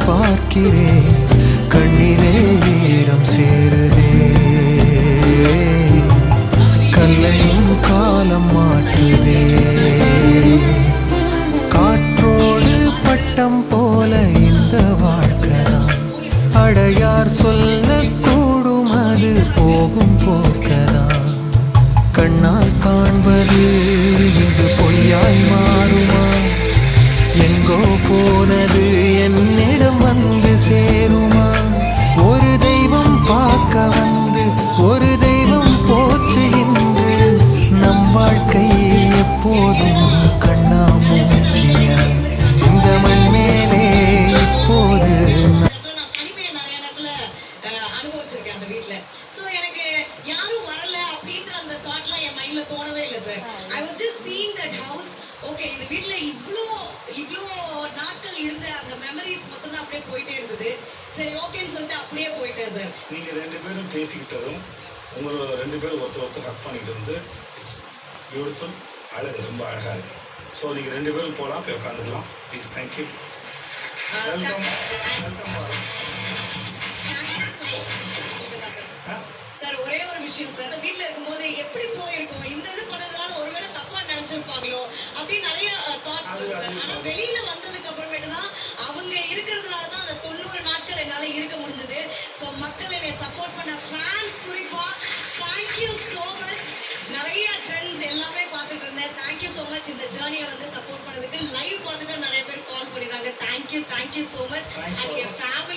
பார்க்கிறேன், கண்ணிலே ஈரம் சேருதே. கல்லையும் காலம் மாற்றுதே. காற்றோடு பட்டம் போல இந்த வாழ்க்கைதான், அடையார் சொல்லக்கூடும் அது போகும் போக்கதான். கண்ணால் காண்பது இங்கு பொய்யாய் மாறுமா? எங்கோ போனது என்னிடம் வந்து சேருமா? ஒரு தெய்வம் பார்க்க வந்து ஒரு தெய்வம் போச்சு இன்று. நம் வாழ்க்கை எப்போதும் கண்ணாமூச்சியா இந்த மண் மேலே இப்போது. அனுபவிச்சிருக்கேன் அந்த வீட்ல. சோ எனக்கு யாரும் வரல அப்படின்ற அந்த தாட்லாம் என் மைண்ட்ல தோணவே இல்லை sir. I was just seeing that house. Okay, இந்த வீட்ல இவ்ளோ நாட்கள் இருந்த அந்த மெமரிஸ் மட்டும் தான் அப்படியே போயிட்டே இருந்தது. சரி ஓகேன்னு சொல்லிட்டு அப்படியே போயிட்டேன் சார். நீங்க ரெண்டு பேரும் பேசிக்கிட்டதும் உங்களோட ரெண்டு பேரும் ஒருத்தர் ஹக் பண்ணிட்டு இருந்து இட்ஸ் பியூட்டிஃபுல். அழகு ரொம்ப அழகா இருக்கு. ஸோ நீங்க ரெண்டு பேரும் போகலாம், போய் உட்காந்துக்கலாம் ப்ளீஸ். தேங்க்யூ. வெல்கம். சார் ஒரே ஒரு விஷயம் சார், வீட்டில் இருக்கும்போது எப்படி போயிருக்கோம், இந்த இது பண்ணதுனால ஒருவேளை தப்பா நினைச்சிருப்பாங்களோ அப்படின்னு நிறைய தாட்ஸ் இருக்கு. ஆனா வெளியில வந்ததுக்கு அப்புறமேட்டு தான் அவங்க இருக்கிறதுனால தான் அந்த 90 நாட்கள் என்னால இருக்க முடிஞ்சது. ஸோ மக்கள் என்னை சப்போர்ட் பண்ண ஃபேன்ஸ் குறிப்பா தேங்க்யூ ஸோ மச். நிறைய ட்ரெண்ட்ஸ் எல்லாமே பார்த்துட்டு இருந்தேன். தேங்க்யூ ஸோ மச் இந்த ஜேர்னியை வந்து சப்போர்ட் பண்ணதுக்கு. லைவ் பார்த்துட்டு நிறைய பேர் கால் பண்ணிடுறாங்க. Thank you so much. And N family